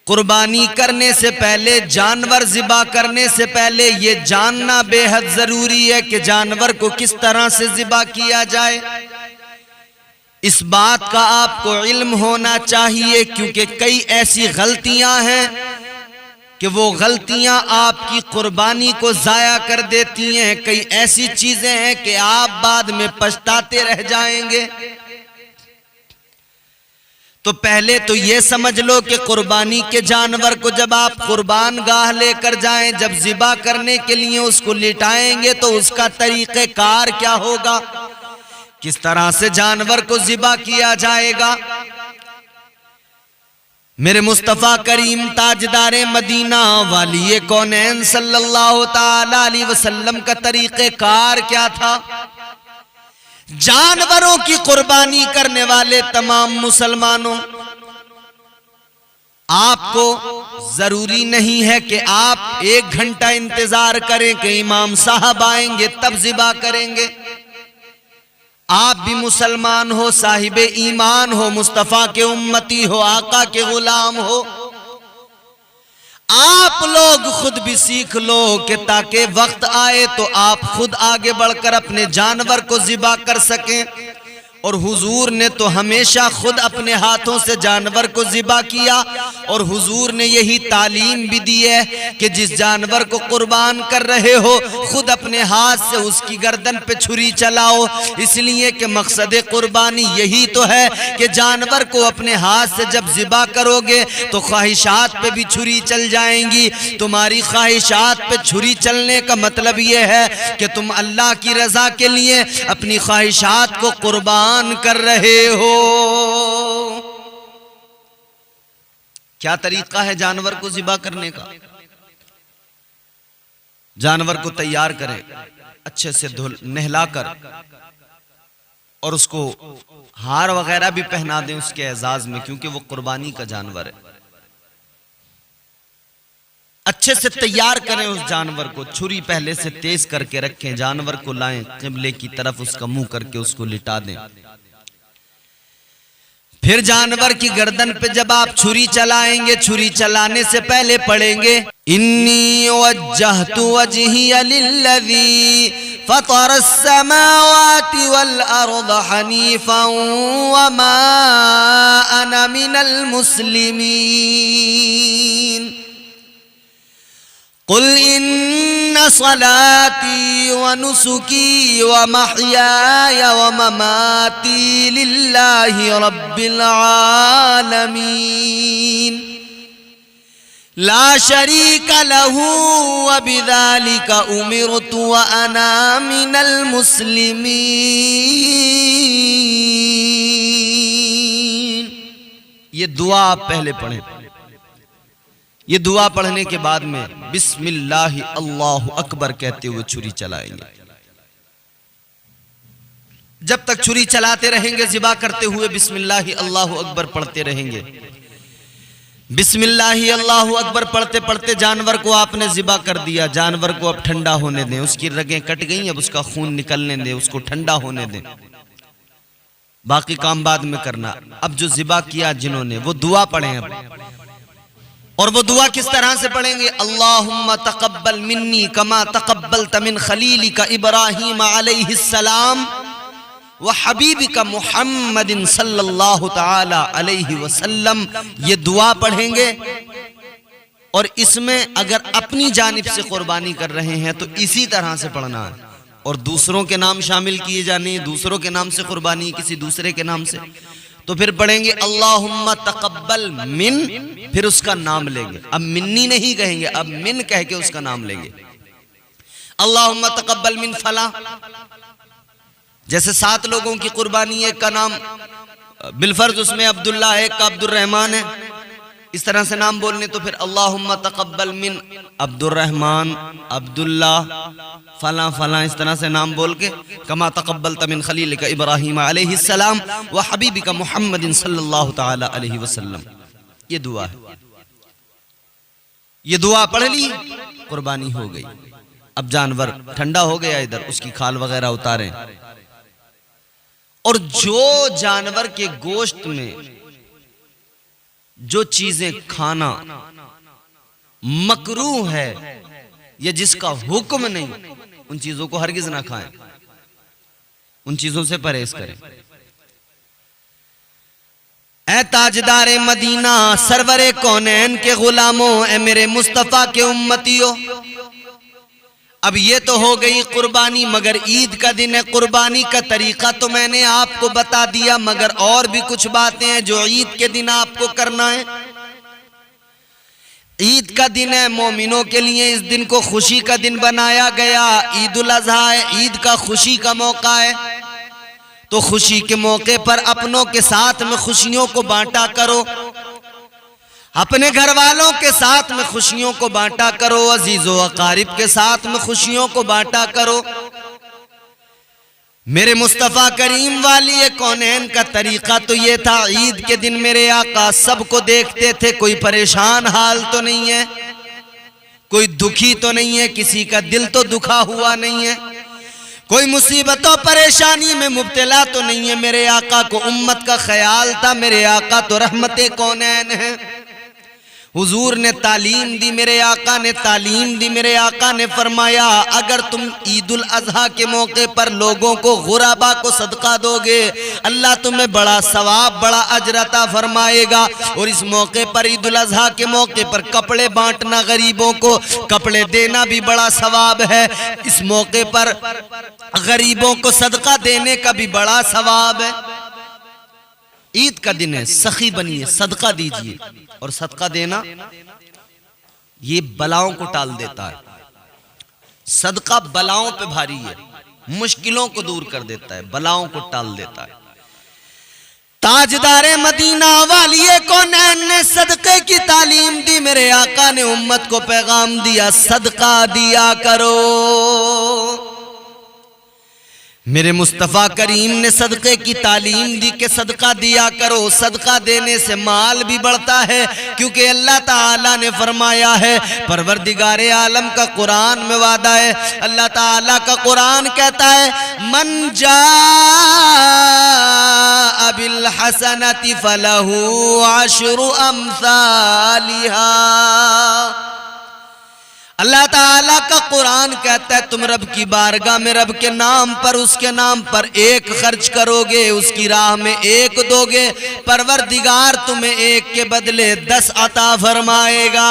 कुर्बानी करने से पहले, जानवर ज़िबा करने से पहले ये जानना बेहद जरूरी है कि जानवर को किस तरह से ज़िबा किया जाए। इस बात का आपको इल्म होना चाहिए, क्योंकि कई ऐसी गलतियां हैं कि वो गलतियां आपकी कुर्बानी को जाया कर देती हैं। कई ऐसी चीजें हैं कि आप बाद में पछताते रह जाएंगे। तो पहले तो ये समझ लो कि कुर्बानी के जानवर को जब आप कुर्बान गाह लेकर जाएं, जब ज़िबा करने के लिए उसको लिटाएंगे तो उसका तरीक़ेकार क्या होगा, किस तरह से जानवर को ज़िबा किया जाएगा। मेरे मुस्तफ़ा करीम ताजदारे मदीना वाली कौनैन सल्लल्लाहु ताला अलैहि वसल्लम का तरीक़ेकार क्या था। जानवरों की कुर्बानी करने वाले तमाम मुसलमानों, आपको जरूरी नहीं है कि आप 1 घंटा इंतजार करें कि इमाम साहब आएंगे तब ज़िबा करेंगे। आप भी मुसलमान हो, साहिबे ईमान हो, मुस्तफ़ा के उम्मती हो, आका के गुलाम हो। आप लोग खुद भी सीख लो कि ताकि वक्त आए तो आप खुद आगे बढ़कर अपने जानवर को ज़िबा कर सकें। और हुजूर ने तो हमेशा खुद अपने हाथों से जानवर को ज़िबा किया, और हुजूर ने यही तालीम भी दी है कि जिस जानवर को कुर्बान कर रहे हो खुद अपने हाथ से उसकी गर्दन पे छुरी चलाओ, इसलिए कि मकसद कुर्बानी यही तो है कि जानवर को अपने हाथ से जब ज़िबा करोगे तो ख्वाहिशात पे भी छुरी चल जाएंगी। तुम्हारी ख्वाहिशात पे छुरी चलने का मतलब यह है कि तुम अल्लाह की रज़ा के लिए अपनी ख्वाहिशात को कुर्बान कर रहे हो। क्या तरीका है जानवर को ज़िबा करने का। जानवर को तैयार करें, अच्छे से धुल नहलाकर, और उसको हार वगैरह भी पहना दें उसके एजाज में, क्योंकि वो कुर्बानी का जानवर है। अच्छे से तैयार करें उस जानवर को, छुरी पहले से तेज करके रखें, जानवर को लाएं, किबले की तरफ उसका मुंह करके उसको लिटा दें। फिर जानवर की गर्दन पे जब आप छुरी चलाएंगे, छुरी चलाने से पहले पढ़ेंगे इन्नी वज्जहतु वजहिया लिल्लज़ी फतरस समावाति वल अर्द हनीफन वमा अना मिनल मुस्लिमीन। कुल इन्ना सलाती व नुसुकी व महयाय व ममाती लिल्लाहि रब्बिल आलमीन ला शरीका लहू व बिज़ालिका उमिरतु व अना मिनल मुस्लिमीन। ये दुआ आप पहले पढ़ें। ये दुआ पढ़ने के बाद में बिस्मिल्लाहि अल्लाहु अकबर कहते हुए छुरी चलाएंगे। जब तक छुरी चलाते रहेंगे, ज़िबा करते हुए बिस्मिल्लाहि अल्लाहु अकबर पढ़ते रहेंगे। बिस्मिल्लाहि अल्लाहु अकबर पढ़ते पढ़ते जानवर को आपने ज़िबा कर दिया। जानवर को अब ठंडा होने दें, उसकी रगें कट गई, अब उसका खून निकलने दें, उसको ठंडा होने दें, बाकी काम बाद में करना। अब जो ज़िबा किया जिन्होंने, वो दुआ पढ़ें अब। और वो दुआ किस तरह से पढ़ेंगे, अल्लाहुम्मा तक़ब्बल मिन्नी कमा तक़ब्बलत मिन खलीलिका इब्राहीम अलैहिस्सलाम व हबीबिका मुहम्मदिन सल्लल्लाहु ताला अलैहि वसल्लम। ये दुआ पढ़ेंगे। और इसमें अगर अपनी जानिब से कुर्बानी कर रहे हैं तो इसी तरह से पढ़ना है, और दूसरों के नाम शामिल किए जाने, दूसरों के नाम से कुर्बानी किसी दूसरे के नाम से, तो फिर पढ़ेंगे अल्लाहुम्मा तक़ब्बल मिन, फिर उसका नाम लेंगे। अब मिन्नी नहीं कहेंगे, अब मिन कह के उसका नाम लेंगे। अल्लाहुम्मा तक़ब्बल मिन फला, जैसे 7 लोगों की कुर्बानी, एक का नाम बिलफर्ज उसमें अब्दुल्ला है, एक का अब्दुर्रहमान है, इस तरह से नाम बोलने। तो फिर अल्लाहुम्मा तक़ब्बल मिन अब्दुर्रहमान, अब्दुल्ला, फला फला, इस तरह से नाम बोल के कमा तक़ब्बलत मिन खलीलिका इब्राहीम अलैहिस्सलाम व हबीबिका मुहम्मदिन सल्लल्लाहु ताला अलैहि वसल्लम। ये दुआ है। ये दुआ पढ़ ली, कुर्बानी हो गई। अब जानवर ठंडा हो गया, इधर उसकी खाल वगैरह उतारें। और जो जानवर के गोश्त में जो चीजें खाना मकरूह है या जिसका हुक्म नहीं, उन चीजों को हरगिज ना खाएं, उन चीजों से परहेज करें। ऐ ताजदारे मदीना, सरवरे कौनैन के गुलामों, ऐ मेरे मुस्तफा के उम्मतियों। अब ये तो हो गई कुर्बानी, मगर ईद का दिन है, कुर्बानी का तरीका तो मैंने आपको बता दिया, मगर और भी कुछ बातें हैं जो ईद के दिन आपको करना है। ईद का दिन है, मोमिनों के लिए इस दिन को खुशी का दिन बनाया गया। ईद उल अज़हा है, ईद का खुशी का मौका है, तो खुशी के मौके पर अपनों के साथ में खुशियों को बांटा करो, अपने घर वालों के साथ में खुशियों को बांटा करो, अजीजों अकारिब के साथ में खुशियों को बांटा करो। मेरे मुस्तफ़ा करीम वाली कौनैन का तरीका तो ये था, ईद के दिन मेरे आका सबको देखते थे, कोई परेशान हाल तो नहीं है, कोई दुखी तो नहीं है, किसी का दिल तो दुखा हुआ नहीं है, कोई मुसीबतों परेशानी में मुब्तला तो नहीं है। मेरे आका को उम्मत का ख्याल था, मेरे आका तो रहमते कौनैन है। हुजूर ने तालीम दी, मेरे आका ने तालीम दी, मेरे आका ने फरमाया अगर तुम ईद उल अज़हा के मौके पर लोगों को, गुराबा को सदका दोगे, अल्लाह तुम्हें बड़ा सवाब, बड़ा अजर अता फरमाएगा। और इस मौके पर, ईद उल अज़हा के मौके पर कपड़े बांटना, गरीबों को कपड़े देना भी बड़ा सवाब है। इस मौके पर गरीबों को सदका देने का भी बड़ा सवाब है। ईद का दिन है, सखी बनिए, सदका दीजिए। और सदका देना ये बलाओं को टाल देता है, सदका बलाओं पे भारी है, मुश्किलों को दूर कर देता है, बलाओं को टाल देता है। ताजदारे मदीना वालिए कौनैन ने सदके की तालीम दी, मेरे आका ने उम्मत को पैगाम दिया, सदका दिया करो। मेरे मुस्तफ़ा करीम ने सदक़े की तालीम दी कि सदका दिया करो। सदका देने से माल भी बढ़ता है, क्योंकि अल्लाह ताला ने फरमाया है, परवरदिगारे आलम का कुरान में वादा है, अल्लाह ताला का कुरान कहता है, मन जाअ बिल हसनति फलहु अशरु अम्सालिहा। अल्लाह ताला का कुरान कहता है, तुम रब की बारगाह में रब के नाम पर, उसके नाम पर एक खर्च करोगे, उसकी राह में एक दोगे, परवरदिगार तुम्हें एक के बदले 10 अता फरमाएगा।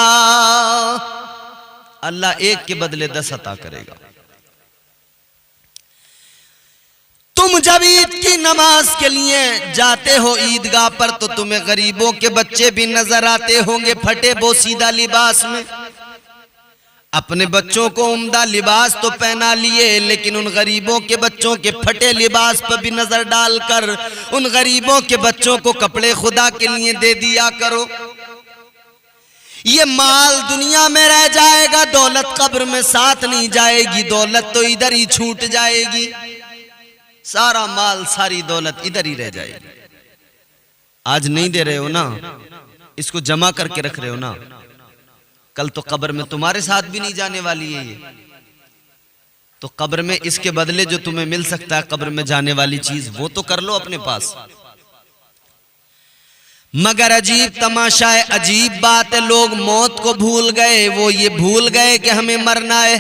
अल्लाह एक के बदले 10 अता करेगा। तुम जब ईद की नमाज के लिए जाते हो ईदगाह पर, तो तुम्हें गरीबों के बच्चे भी नजर आते होंगे, फटे बोसीदा लिबास में। अपने बच्चों को उम्दा लिबास तो पहना लिए, लेकिन उन गरीबों के बच्चों के फटे लिबास पर भी नजर डालकर उन गरीबों के बच्चों को कपड़े खुदा के लिए दे दिया करो। ये माल दुनिया में रह जाएगा, दौलत कब्र में साथ नहीं जाएगी, दौलत तो इधर ही छूट जाएगी, सारा माल, सारी दौलत इधर ही रह जाएगी। आज नहीं दे रहे हो ना, इसको जमा करके रख रहे हो ना, कल तो कब्र में तुम्हारे साथ भी नहीं जाने वाली है ये। तो कब्र में इसके बदले जो तुम्हें मिल सकता है कब्र में जाने वाली चीज, वो तो कर लो अपने पास। मगर अजीब तमाशा है, अजीब बात है, लोग मौत को भूल गए। वो ये भूल गए कि हमें मरना है।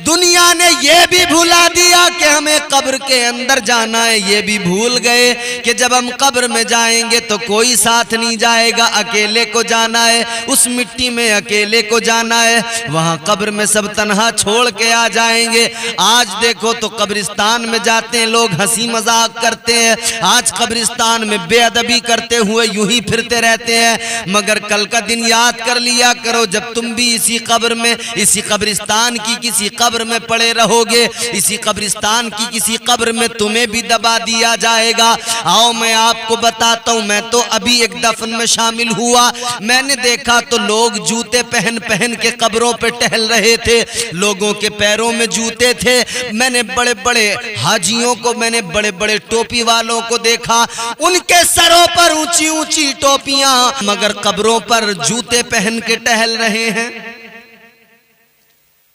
दुनिया ने ये भी भुला दिया कि हमें कब्र के अंदर जाना है। ये भी भूल गए कि जब हम कब्र में जाएंगे तो कोई साथ नहीं जाएगा, अकेले को जाना है, उस मिट्टी में अकेले को जाना है, वहां कब्र में सब तन्हा छोड़ के आ जाएंगे। आज देखो तो कब्रिस्तान में जाते हैं लोग, हंसी मजाक करते हैं, आज कब्रिस्तान में बेअदबी करते हुए यूं ही फिरते रहते हैं। मगर कल का दिन याद कर लिया करो, जब तुम भी इसी कब्र में, इसी कब्रिस्तान की किसी कब्र में पड़े रहोगे, इसी कब्रिस्तान की किसी कब्र में तुम्हें भी दबा दिया जाएगा। आओ मैं आपको बताता हूं, मैं तो अभी एक दफन में शामिल हुआ, मैंने देखा तो लोग जूते पहन पहन के कब्रों पे टहल रहे थे, लोगों के पैरों में जूते थे। मैंने बड़े बड़े हाजियों को, मैंने बड़े बड़े टोपी वालों को देखा, उनके सरों पर ऊंची ऊंची टोपियां, मगर कब्रों पर जूते पहन के टहल रहे हैं।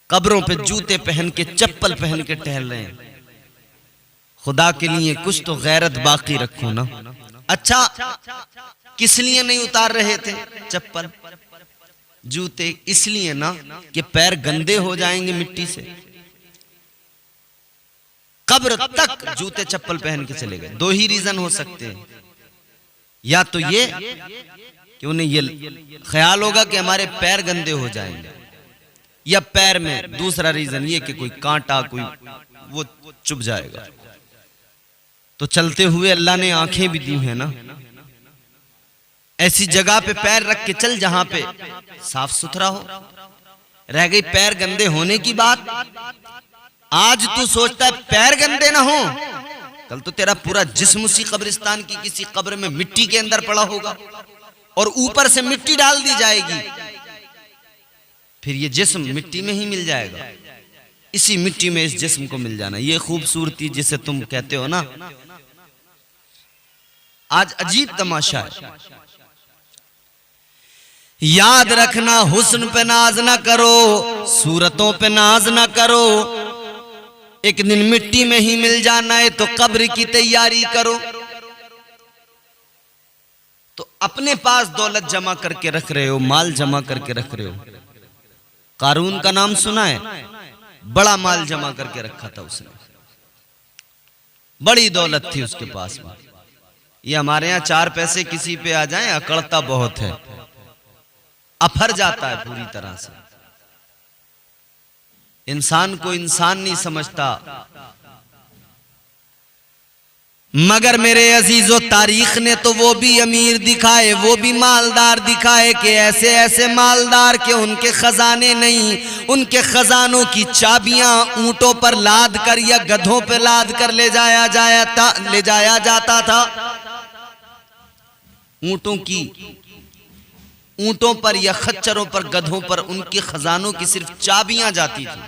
कब्रों पे जूते पहन के, चप्पल पहन के टहल रहे हैं। खुदा के लिए कुछ तो गैरत बाकी रखो ना। अच्छा, किस लिए नहीं उतार रहे थे चप्पल जूते? इसलिए ना कि पैर गंदे हो जाएंगे मिट्टी से। कब्र तक जूते चप्पल पहन के चले गए। दो ही रीजन हो सकते हैं, या तो ये कि उन्हें ये ख्याल होगा कि हमारे पैर गंदे हो जाएंगे, या पैर में दूसरा रीजन ये कि कोई कांटा कोई वो चुभ जाएगा। तो चलते हुए अल्लाह ने आंखें भी दी है ना, ऐसी जगह पे पैर रख के चल जहां पे साफ सुथरा हो। रह गई पैर गंदे होने की बात। आज तू सोचता है पैर गंदे ना हो, कल तो तेरा पूरा जिस्म उसी कब्रिस्तान की किसी कब्र में मिट्टी के अंदर पड़ा होगा और ऊपर से मिट्टी डाल दी जाएगी, फिर ये जिस्म मिट्टी में ही मिल जाएगा। इसी मिट्टी में इस जिस्म को मिल जाना, ये खूबसूरती जिसे तुम कहते हो ना। आज अजीब तमाशा है। याद रखना, हुस्न पे नाज ना करो, सूरतों पे नाज ना करो, एक दिन मिट्टी में ही मिल जाना है, तो कब्र की तैयारी करो। तो अपने पास दौलत जमा करके रख रहे हो, माल जमा करके रख रहे हो। कारून का नाम सुना है? बड़ा माल जमा करके रखा था उसने, बड़ी दौलत थी उसके पास में। ये हमारे यहां 4 पैसे किसी पे आ जाएं अकड़ता बहुत है, अफर जाता है पूरी तरह से। इंसान को इंसान नहीं समझता। मगर मेरे अजीजों, तारीख ने तो वो भी अमीर दिखाए, वो भी मालदार दिखाए कि ऐसे ऐसे मालदार के उनके खजाने नहीं, उनके खजानों की चाबियां ऊंटों पर लाद कर या गधों पर लाद कर ले जाया जाता था। ऊंटों पर या खच्चरों पर, गधों पर उनके खजानों की सिर्फ चाबियां जाती थी।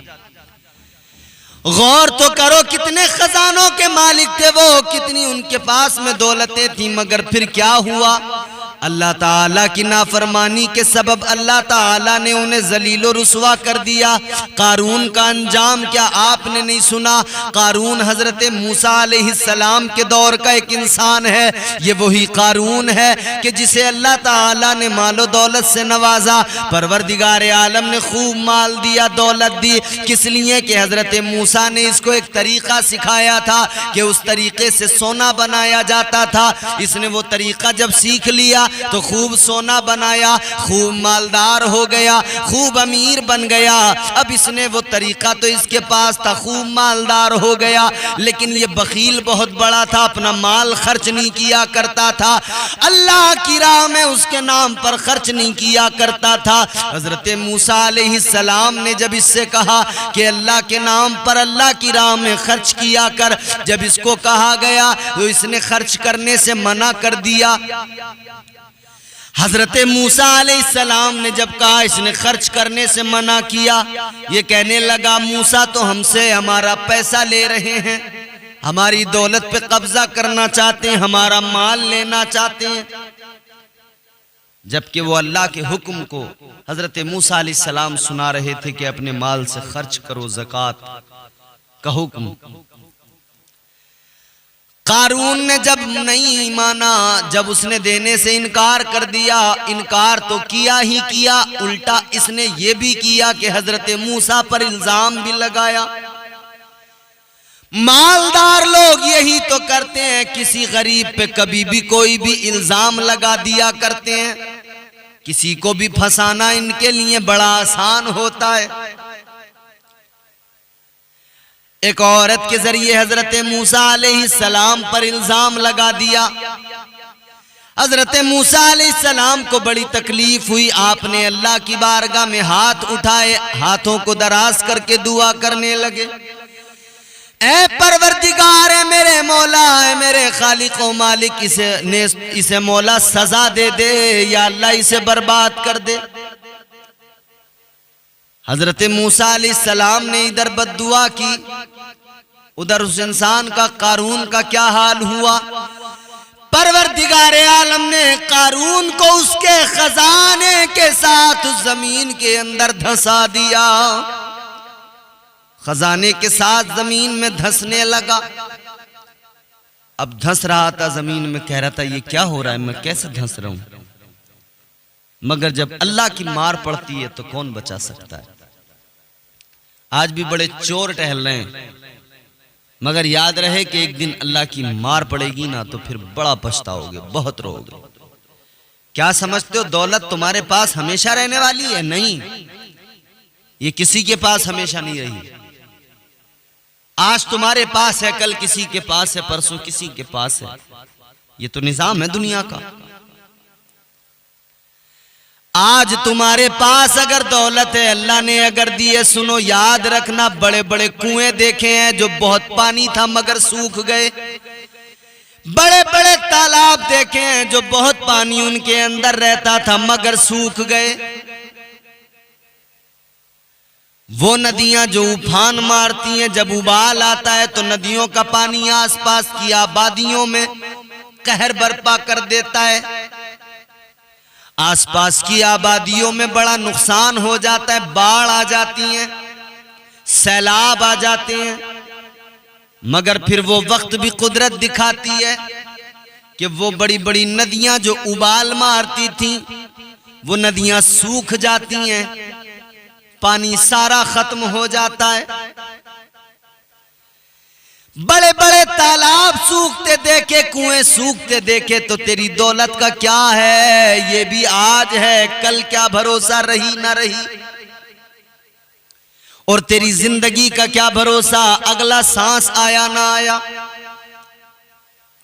गौर तो करो कितने खजानों के मालिक थे वो, कितनी उनके पास में दौलतें थी। मगर फिर क्या हुआ? अल्लाह ताला की नाफरमानी के सबब अल्लाह ताला ने उन्हें जलीलो रुसवा कर दिया। कारून का अंजाम क्या आपने नहीं सुना? कारून हजरत मूसा अलैहिस्सलाम के दौर का एक इंसान है। ये वही कारून है कि जिसे अल्लाह ताला ने मालो दौलत से नवाजा। परवरदिगार आलम ने खूब माल दिया, दौलत दी। किस लिए? कि हजरत मूसा ने इसको एक तरीका सिखाया था कि उस तरीके से सोना बनाया जाता था। इसने वो तरीका जब सीख लिया तो खूब सोना बनाया, खूब मालदार हो गया, खूब अमीर बन गया। अब इसने वो तरीका तो इसके पास था, खूब मालदार हो गया, लेकिन ये बखील बहुत बड़ा था, अपना माल खर्च नहीं किया करता था, अल्लाह की राह में उसके नाम पर खर्च नहीं किया करता था। हजरत मूसा अलैहिस्सलाम ने जब इससे कहा कि अल्लाह के नाम पर अल्लाह की राह में खर्च किया कर, जब इसको कहा गया तो इसने खर्च करने से मना कर दिया। हजरत मूसा अलैहिस्सलाम ने जब कहा, इसने खर्च करने से मना किया। ये कहने लगा, मूसा तो हमसे हमारा पैसा ले रहे हैं, हमारी दौलत पे कब्जा करना चाहते हैं, हमारा माल लेना चाहते हैं। जबकि वो अल्लाह के हुक्म को हजरत मूसा अलैहिस्सलाम सुना रहे थे कि अपने माल से खर्च करो, ज़कात का हुक्म। कारून ने जब नहीं माना, जब उसने देने से इनकार कर दिया, इनकार तो किया ही किया, उल्टा इसने ये भी किया कि हजरत मूसा पर इल्जाम भी लगाया। मालदार लोग यही तो करते हैं, किसी गरीब पे कभी भी कोई भी इल्जाम लगा दिया करते हैं। किसी को भी फंसाना इनके लिए बड़ा आसान होता है। एक औरत के जरिए हजरत मूसा अलैहिस्सलाम पर इल्जाम लगा दिया। हजरत मूसा अलैहिस्सलाम को बड़ी तकलीफ हुई। आपने अल्लाह की बारगाह में हाथ उठाए, हाथों को दराज करके दुआ करने लगे, ऐ परवरदिगार, है मेरे मौला, है मेरे खालिक व मालिक, इसे मौला सजा दे दे, या अल्लाह इसे बर्बाद कर दे। हजरत मूसा अलैहिस्सलाम ने इधर बद्दुआ की, उधर उस इंसान का, कारून का क्या हाल हुआ? परवरदिगार आलम ने कारून को उसके खजाने के साथ उस जमीन के अंदर धंसा दिया। खजाने के साथ जमीन में धंसने लगा। अब धंस रहा था जमीन में, कह रहा था ये क्या हो रहा है, मैं कैसे धंस रहा हूं। मगर जब अल्लाह की मार पड़ती है तो कौन बचा सकता है। आज भी बड़े चोर टहल रहे हैं, मगर याद रहे कि एक दिन अल्लाह की मार पड़ेगी ना तो फिर बड़ा पछताओगे, बहुत रोओगे। क्या समझते हो दौलत तुम्हारे पास हमेशा रहने वाली है? नहीं, ये किसी के पास हमेशा नहीं रही। आज तुम्हारे पास है, कल किसी के पास है, परसों किसी के पास है। ये तो निजाम है दुनिया का। आज तुम्हारे पास अगर दौलत है, अल्लाह ने अगर दी है, सुनो याद रखना, बड़े बड़े कुएं देखे हैं जो बहुत पानी था मगर सूख गए। बड़े बड़े तालाब देखे हैं जो बहुत पानी उनके अंदर रहता था मगर सूख गए। वो नदियां जो उफान मारती हैं, जब उबाल आता है तो नदियों का पानी आसपास की आबादियों में कहर बर्पा कर देता है। आसपास की आबादियों में बड़ा नुकसान हो जाता है, बाढ़ आ जाती है, सैलाब आ जाते हैं। मगर फिर वो वक्त भी कुदरत दिखाती है कि वो बड़ी बड़ी नदियां जो उबाल मारती थी वो नदियां सूख जाती हैं, पानी सारा खत्म हो जाता है। बड़े बड़े तालाब सूखते देखे, कुएं सूखते देखे, तो तेरी दौलत का क्या है? ये भी आज है, कल क्या भरोसा रही ना रही। और तेरी जिंदगी का क्या भरोसा, अगला सांस आया ना आया।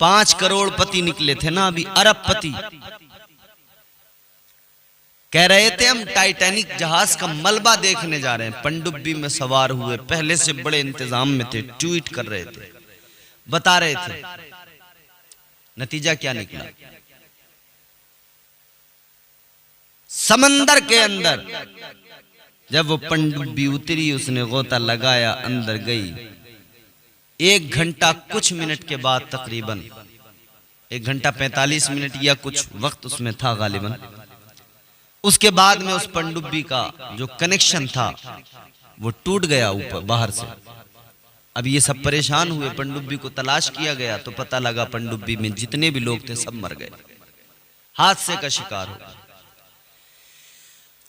5 करोड़पति निकले थे ना अभी, अरबपति। कह रहे थे हम टाइटैनिक जहाज का मलबा देखने जा रहे हैं, पनडुब्बी में सवार हुए, पहले से बड़े इंतजाम में थे, ट्वीट कर रहे थे, बता रहे थे। नतीजा क्या निकला? समंदर के अंदर जब वो पनडुब्बी उतरी, उसने गोता लगाया, अंदर गई। 1 घंटा कुछ मिनट के बाद, तकरीबन 1 घंटा 45 मिनट या कुछ वक्त उसमें था गालिबन, उसके बाद में उस पनडुब्बी का जो कनेक्शन था वो टूट गया ऊपर बाहर से। अब ये सब परेशान हुए, पनडुब्बी को तलाश किया गया तो पता लगा पनडुब्बी में जितने भी लोग थे सब मर गए, हादसे का शिकार हो।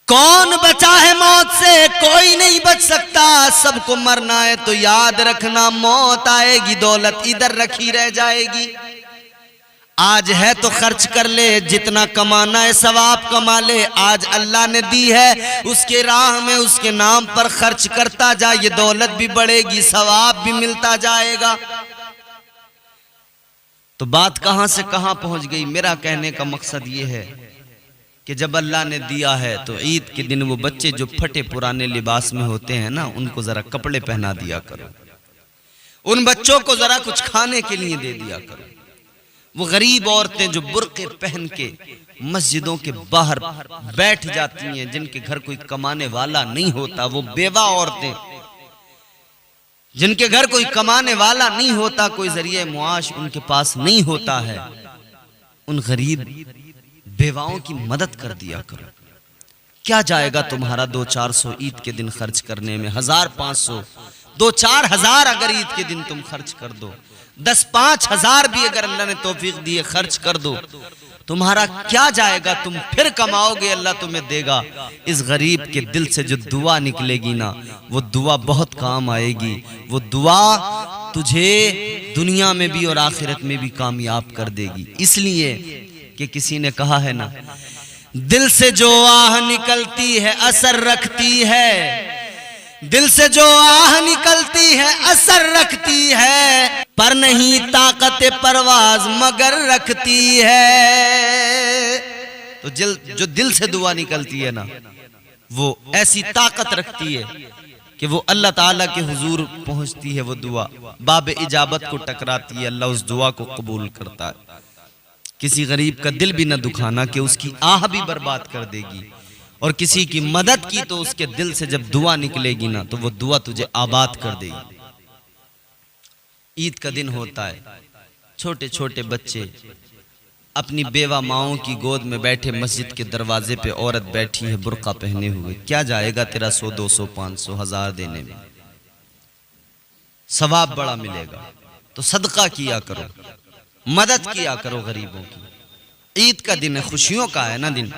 कौन बचा है मौत से? कोई नहीं बच सकता, सबको मरना है। तो याद रखना, मौत आएगी, दौलत इधर रखी रह जाएगी। आज है तो खर्च कर ले, जितना कमाना है सवाब कमा ले। आज अल्लाह ने दी है, उसके राह में उसके नाम पर खर्च करता जा, ये दौलत भी बढ़ेगी, सवाब भी मिलता जाएगा। तो बात कहां से कहां पहुंच गई? मेरा कहने का मकसद ये है कि जब अल्लाह ने दिया है तो ईद के दिन वो बच्चे जो फटे पुराने लिबास में होते हैं ना, उनको जरा कपड़े पहना दिया करो। उन बच्चों को जरा कुछ खाने के लिए दे दिया करो। वो गरीब औरतें जो बुर्के पहन के मस्जिदों के बाहर बैठ जाती हैं, जिनके घर कोई कमाने वाला नहीं होता, वो बेवा औरतें जिनके घर कोई कमाने वाला नहीं होता, कोई जरिए मुआश उनके पास नहीं होता है, उन गरीब बेवाओं की मदद कर दिया करो। क्या जाएगा तुम्हारा 200-400 ईद के दिन खर्च करने में? 1500, 2-4 हजार अगर ईद के दिन तुम खर्च कर दो, 10-5 हजार भी अगर अल्लाह ने तौफीक दी है खर्च कर दो, तुम्हारा क्या जाएगा? तुम फिर कमाओगे, अल्लाह तुम्हें देगा। इस गरीब के दिल से जो दुआ निकलेगी ना, वो दुआ बहुत काम आएगी। वो दुआ तुझे दुनिया में भी और आखिरत में भी कामयाब कर देगी। इसलिए कि किसी ने कहा है ना, दिल से जो आह निकलती है असर रखती है, दिल से जो आह निकलती है असर रखती है, पर नहीं ताकत परवाज मगर रखती है। तो जो दिल से दुआ निकलती है ना, वो ऐसी ताकत रखती है कि वो अल्लाह ताला के हुजूर पहुंचती है। वो दुआ बाब इजाबत को टकराती है, अल्लाह उस दुआ को कबूल करता है। किसी गरीब का दिल भी न दुखाना कि उसकी आह भी बर्बाद कर देगी, और किसी की मदद की तो उसके दिल से जब दुआ निकलेगी ना, तो वो दुआ तुझे आबाद कर देगी। ईद का दिन होता है, छोटे छोटे बच्चे अपनी बेवा माओं की गोद में बैठे, मस्जिद के दरवाजे पे औरत बैठी है बुर्का पहने हुए। क्या जाएगा तेरा 100, 200, 500, 1000 देने में? सवाब बड़ा मिलेगा। तो सदका किया करो, मदद किया करो गरीबों की। ईद का दिन है, खुशियों का है ना दिन,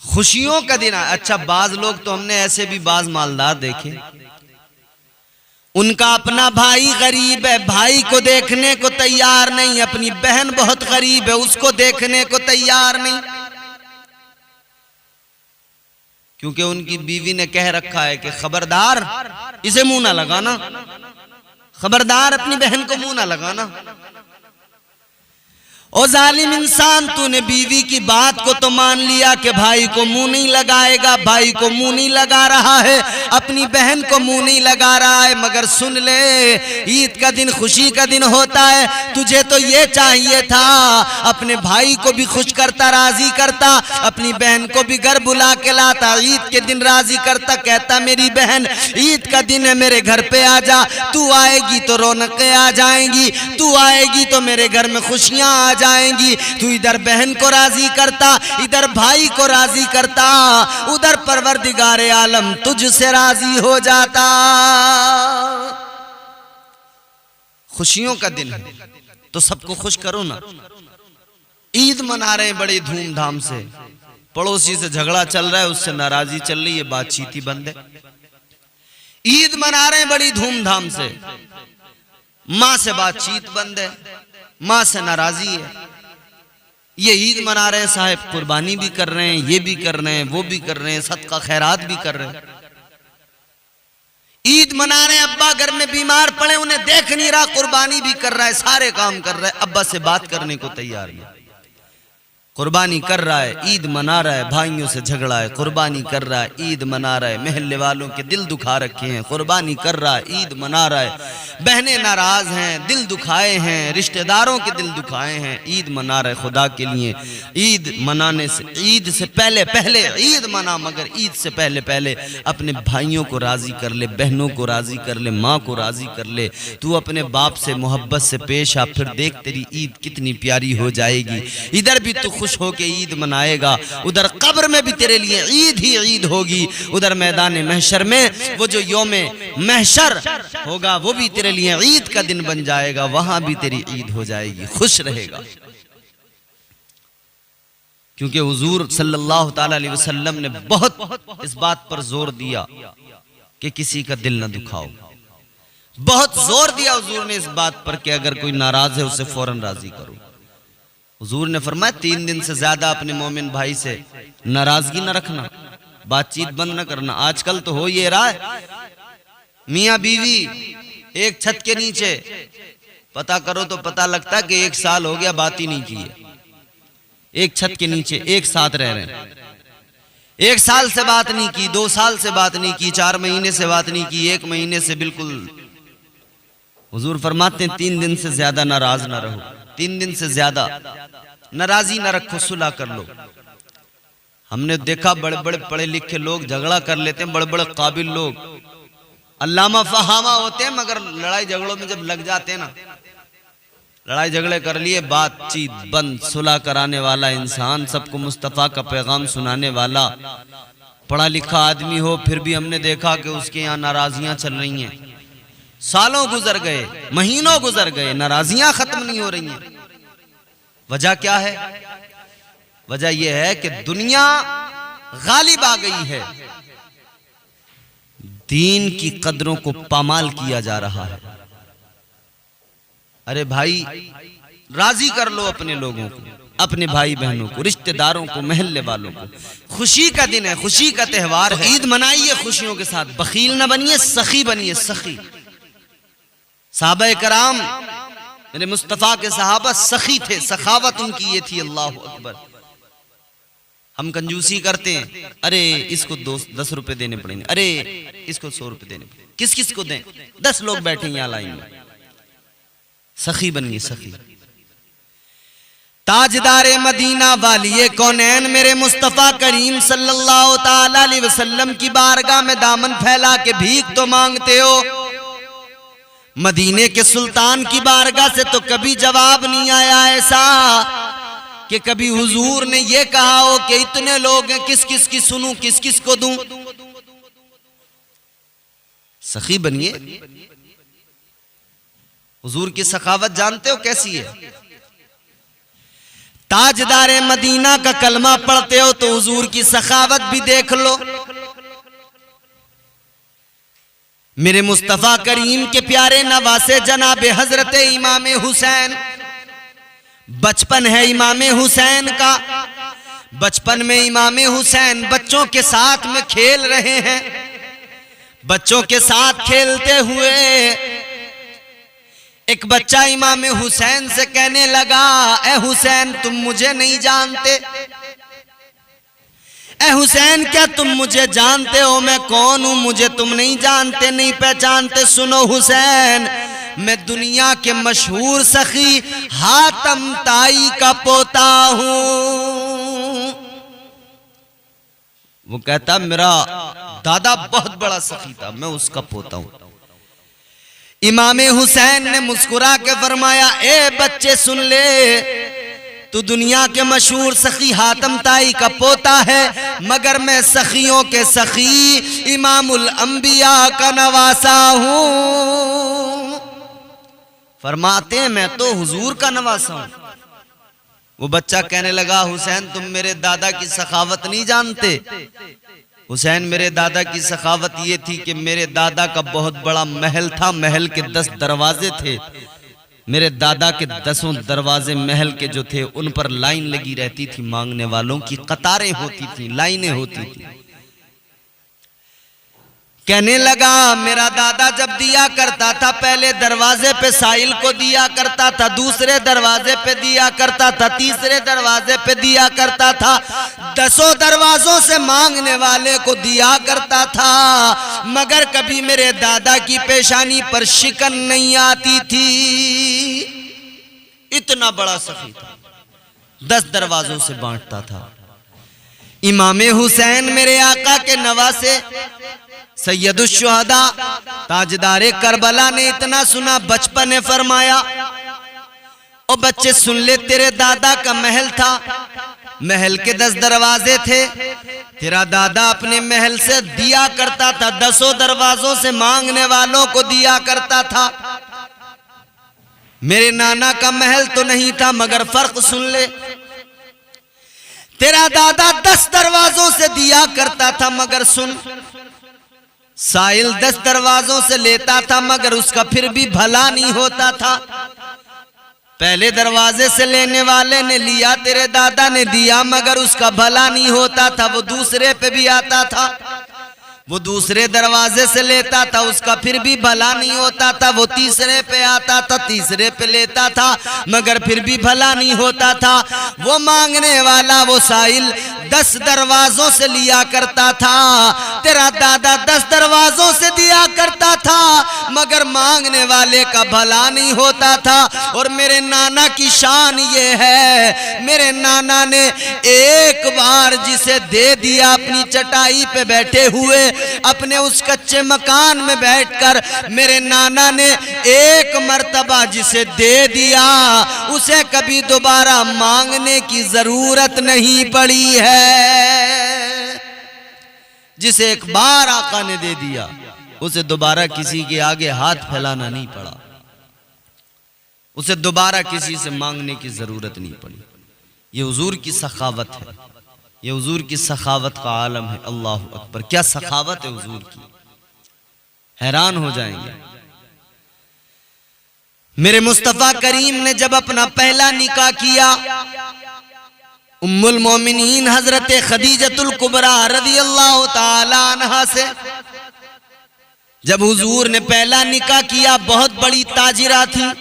खुशियों का दिन है। अच्छा, बाज लोग तो हमने ऐसे भी बाज मालदार देखे, उनका अपना भाई गरीब है, भाई को देखने को तैयार नहीं, अपनी बहन बहुत गरीब है, उसको देखने को तैयार नहीं, क्योंकि उनकी बीवी ने कह रखा है कि खबरदार इसे मुंह ना लगाना, खबरदार अपनी बहन को मुंह ना लगाना। ओ जालिम इंसान, तूने बीवी की बात को तो मान लिया कि भाई को मुंह नहीं लगाएगा, भाई को मुंह नहीं लगा रहा है, अपनी बहन को मुंह नहीं लगा रहा है, मगर सुन ले, ईद का दिन खुशी का दिन होता है। तुझे तो ये चाहिए था अपने भाई को भी खुश करता, राजी करता, अपनी बहन को भी घर बुला के लाता, ईद के दिन राजी करता, कहता मेरी बहन ईद का दिन है, मेरे घर पे आ जा, तू आएगी तो रौनकें आ जाएंगी, तू आएगी तो मेरे घर में खुशियां आ जाएंगी। तू इधर बहन को राजी करता, इधर भाई को राजी करता, उधर परवरदिगारे आलम तुझसे राजी हो जाता। खुशियों का दिन है तो सबको खुश करो ना। ईद मना रहे हैं बड़ी धूमधाम से, पड़ोसी से झगड़ा चल रहा है, उससे नाराजी चल रही है, बातचीत ही बंद है। ईद मना रहे हैं बड़ी धूमधाम से, मां से बातचीत बंद है, मां से नाराजी है। ये ईद मना रहे हैं साहब, कुर्बानी भी कर रहे हैं, ये भी कर रहे हैं, वो भी कर रहे हैं, सदका खैरात भी कर रहे हैं। ईद मना रहे हैं, अब्बा घर में बीमार पड़े, उन्हें देख नहीं रहा, कुर्बानी भी कर रहा है, सारे काम कर रहा है, अब्बा से बात करने को तैयार नहीं, कुर्बानी कर रहा है, ईद मना रहा है, भाइयों से झगड़ा है, कुर्बानी कर रहा है, ईद मना रहा है, महल्ले वालों के दिल दुखा रखे हैं, कुर्बानी कर रहा है, ईद मना रहा है, बहनें नाराज हैं, दिल दुखाए हैं, रिश्तेदारों के दिल दुखाए हैं, ईद मना रहे खुदा के लिए। ईद मनाने से, ईद से पहले पहले ईद मना, मगर ईद से पहले पहले अपने भाइयों को राजी कर ले, बहनों को राजी कर ले, माँ को राजी कर ले। तू अपने बाप से मोहब्बत से पेश आ, फिर देख तेरी ईद कितनी प्यारी हो जाएगी। इधर भी तू खुश होके ईद मनाएगा, उधर कब्र में भी तेरे लिए ईद ही ईद होगी, उधर मैदान महशर में वो जो यौमे महशर होगा वो भी तेरे लिए ईद का दिन बन जाएगा, वहां भी तेरी ईद हो जाएगी, खुश रहेगा। क्योंकि हुजूर सल्लल्लाहु ताला अलैहि वसल्लम ने बहुत इस बात पर जोर दिया कि किसी का दिल न दुखाओ, बहुत जोर दिया हुजूर ने इस बात पर कि अगर कोई नाराज है उसे फौरन राजी करो। हुजूर ने फरमाया 3 दिन से ज्यादा अपने मोमिन भाई से नाराजगी न रखना, बातचीत बंद न करना। आजकल तो हो ये रहा है, मियाँ बीवी एक छत के नीचे, पता करो तो पता लगता है कि 1 साल हो गया बात ही नहीं की है, एक छत के नीचे एक साथ रह रहे हैं, 1 साल से बात नहीं की, 2 साल से बात नहीं की, 4 महीने से बात नहीं की, 1 महीने से बिल्कुल। हुजूर फरमाते हैं 3 दिन से ज्यादा नाराज ना रहो, 3 दिन से ज्यादा नाराजी ना रखो, सुलह कर लो। हमने देखा बड़े बड़े पढ़े लिखे लोग झगड़ा कर लेते हैं, बड़े बड़े काबिल लोग अल्लामा फहामा होते हैं, मगर लड़ाई झगड़ों में जब लग जाते हैं ना, लड़ाई झगड़े कर लिए, बातचीत बंद, सुलह कराने वाला इंसान, सबको मुस्तफा का पैगाम सुनाने वाला, पढ़ा लिखा आदमी हो, फिर भी हमने देखा कि उसके यहाँ नाराजियां चल रही हैं। सालों गुजर गए, महीनों गुजर गए, नाराजियां खत्म नहीं हो रही हैं। वजह क्या है? वजह यह है कि दुनिया गालिब आ गई है, दीन की कदरों को पामाल किया जा रहा है। अरे भाई, राजी कर लो अपने लोगों को, अपने भाई बहनों को, रिश्तेदारों को, महल्ले वालों को। खुशी का दिन है, खुशी का त्यौहार है, ईद मनाइए खुशियों के साथ। बखील न बनिए, सखी बनिए, सखी। सहाबा कराम, मेरे मुस्तफा के सहाबा सखी थे, सखावत उनकी ये थी, अल्लाह अकबर। हम कंजूसी करते हैं, अरे इसको 10 रुपए देने पड़ेंगे, अरे इसको 100 रुपए देने पड़ेंगे, किस किस को दें? 10 लोग बैठे यहाँ लाइन में। सखी बनिए, सखी। ताजदारे मदीना वालिए कौनैन मेरे मुस्तफा करीम सल्लल्लाहु ताला अलैहि वसल्लम की बारगाह में दामन फैला के भीख तो मांगते हो, मदीने के सुल्तान की बारगाह से तो कभी जवाब नहीं आया ऐसा कि कभी हुजूर ने ये कहा हो कि इतने लोग हैं, किस किस की सुनूं, किस किस को दूं। सखी बनिए। हुजूर की सखावत जानते हो कैसी है? ताजदारे मदीना का कलमा पढ़ते हो तो हुजूर की सखावत भी देख लो। मेरे मुस्तफा करीम के प्यारे नवासे जनाबे हजरत इमाम हुसैन, बचपन है इमाम हुसैन का। बचपन में इमाम हुसैन बच्चों के साथ में खेल रहे हैं। बच्चों के साथ खेलते हुए एक बच्चा इमाम हुसैन से कहने लगा, ए हुसैन तुम मुझे नहीं जानते? ए हुसैन क्या तुम मुझे जानते हो? मैं कौन हूं? मुझे तुम नहीं जानते, नहीं पहचानते? सुनो हुसैन, मैं दुनिया के मशहूर सखी हातम ताई का पोता हूं। वो कहता मेरा दादा बहुत बड़ा सखी था, मैं उसका पोता हूं। इमाम हुसैन ने मुस्कुरा के फरमाया, ए बच्चे सुन ले, तू दुनिया के मशहूर सखी हातम ताई का पोता है, मगर मैं सखियों के सखी इमामुल अंबिया का नवासा हूं। फरमाते हैं मैं तो हुजूर का नवासा हूं। वो बच्चा कहने लगा, हुसैन तुम मेरे दादा की सखावत नहीं जानते? हुसैन मेरे दादा की सखावत ये थी कि मेरे दादा का बहुत बड़ा महल था, महल के 10 दरवाजे थे। मेरे दादा के 10 दरवाजे महल के जो थे उन पर लाइन लगी रहती थी, मांगने वालों की कतारें होती थी, लाइनें होती थी। कहने लगा मेरा दादा जब दिया करता था, पहले दरवाजे पे साइल को दिया करता था, दूसरे दरवाजे पे दिया करता था, तीसरे दरवाजे पे दिया करता था, 10 दरवाजों से मांगने वाले को दिया करता था, मगर कभी मेरे दादा की पेशानी पर शिकन नहीं आती थी। इतना बड़ा सखी था, 10 दरवाजों से बांटता था। इमाम हुसैन मेरे आका के नवासे सैयदुश्शुहदा ताजदारे करबला ने इतना सुना, बचपन ने फरमाया, ओ बच्चे सुन ले, तेरे दादा का महल था, महल के 10 दरवाजे थे। तेरा दादा अपने महल से दिया करता था, 10 दरवाजों से मांगने वालों को दिया करता था। मेरे नाना का महल तो नहीं था, मगर फर्क सुन ले, तेरा दादा 10 दरवाजों से दिया करता था, मगर सुन, साहिल 10 दरवाजों से लेता था, मगर उसका फिर भी भला नहीं होता था। पहले दरवाजे से लेने वाले ने लिया, तेरे दादा ने दिया, मगर उसका भला नहीं होता था। वो दूसरे पे भी आता था, वो दूसरे दरवाजे से लेता था, उसका फिर भी भला नहीं होता था। वो तीसरे पे आता था, तीसरे पे लेता था, मगर फिर भी भला नहीं होता था। वो मांगने वाला वो साहिल 10 दरवाजों से लिया करता था, तेरा दादा 10 दरवाजों से दिया करता था, मगर मांगने वाले का भला नहीं होता था। और मेरे नाना की शान ये है, मेरे नाना ने एक बार जिसे दे दिया, अपनी चटाई पे बैठे हुए अपने उस कच्चे मकान में बैठकर, मेरे नाना ने एक मर्तबा जिसे दे दिया, उसे कभी दोबारा मांगने की जरूरत नहीं पड़ी है। जिसे एक बार आका ने दे दिया, उसे दोबारा किसी के आगे हाथ फैलाना नहीं पड़ा, उसे दोबारा किसी से मांगने की जरूरत नहीं पड़ी। ये हुजूर की सखावत है, ये हुजूर की सखावत का आलम है। अल्लाह अकबर, क्या सखावत है हुजूर की, हैरान हो जाएंगे। मेरे मुस्तफा करीम ने जब अपना पहला निकाह किया, उम्मुल मोमिनीन हजरत खदीजतुल कुबरा रज़ी अल्लाह ताला अन्हा से जब हुजूर ने पहला निकाह किया, बहुत बड़ी ताजिरा थी,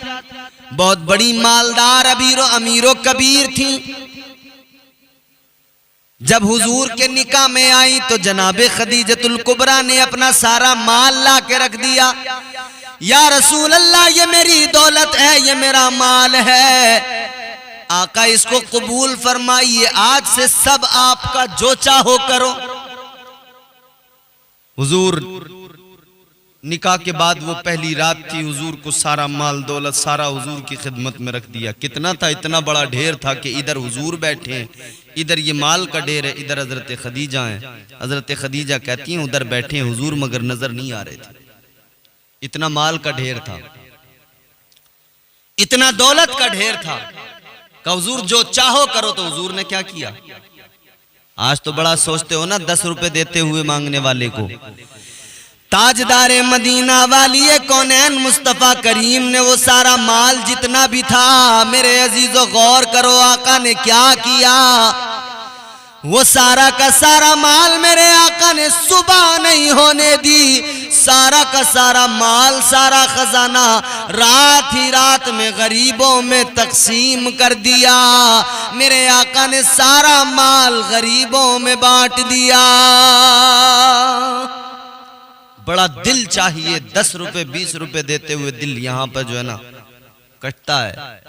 बहुत बड़ी मालदार अमीरो कबीर थी। जब हुजूर के निकाह में आई तो जनाबे खदीजतुल कुबरा ने अपना सारा माल ला के रख दिया। या रसूल अल्लाह, ये मेरी दौलत है, ये मेरा माल है, आका इसको कबूल फरमाइए, आज से सब आपका, जो चाहो करो। हुजूर निकाह के बाद वो पहली रात थी, हुजूर को सारा माल दौलत सारा हुजूर की खिदमत में रख दिया। कितना था? इतना बड़ा ढेर था कि इधर हुजूर बैठे हैं, इधर ये माल का ढेर है, इधर हजरत खदीजा है। हजरत खदीजा कहती हैं उधर बैठे हैं हुजूर, मगर नजर नहीं आ रहे थे, इतना माल का ढेर था। इतना दौलत का ढेर था कि हुजूर जो चाहो करो। तो हुजूर ने क्या किया? आज तो बड़ा सोचते हो ना 10 रुपए देते हुए मांगने वाले को। ताजदारे मदीना वाली कौनैन मुस्तफा करीम ने वो सारा माल जितना भी था, मेरे अजीजों गौर करो आका ने क्या किया। वो सारा का सारा माल मेरे आका ने सुबह नहीं होने दी। सारा का सारा माल, सारा खजाना रात ही रात में गरीबों में तकसीम कर दिया। मेरे आका ने सारा माल गरीबों में बांट दिया। बड़ा दिल चाहिए, 10 रुपए 20 रुपए देते हुए दिल यहां पर जो है ना कटता है।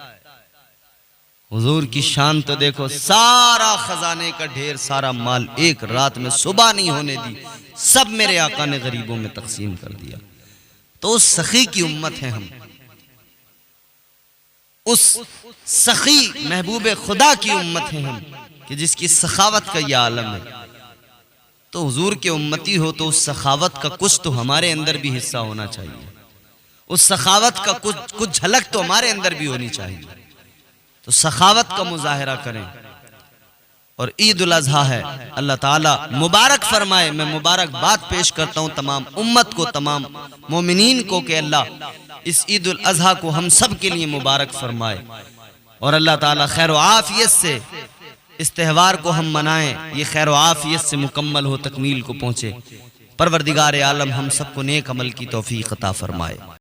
हुजूर की शान तो देखो, सारा खजाने का ढेर, सारा माल एक रात में सुबह नहीं होने दी, सब मेरे आका ने गरीबों में तकसीम कर दिया। तो उस सखी की उम्मत है हम, उस सखी महबूब खुदा की उम्मत है हम कि जिसकी सखावत का यह आलम है। तो हुजूर के उम्मती हो तो उस सखावत का कुछ तो हमारे अंदर भी हिस्सा होना चाहिए। उस सखावत का कुछ झलक तो हमारे अंदर भी होनी चाहिए। तो सखावत का मुजाहिरा करें। और ईद उल अजहा है, अल्लाह ताला मुबारक फरमाए। मैं मुबारकबाद पेश करता हूँ तमाम उम्मत को, तमाम मोमिनीन को कि अल्लाह इस ईद उल अजहा को हम सब के लिए मुबारक फरमाए। और अल्लाह ताला खैर व आफियत से इस त्यौहार को हम मनाएं, ये खैर व आफियत से मुकम्मल हो, तकमील को पहुँचे। परवरदिगार आलम हम सबको नेक अमल की तौफीक अता फरमाए।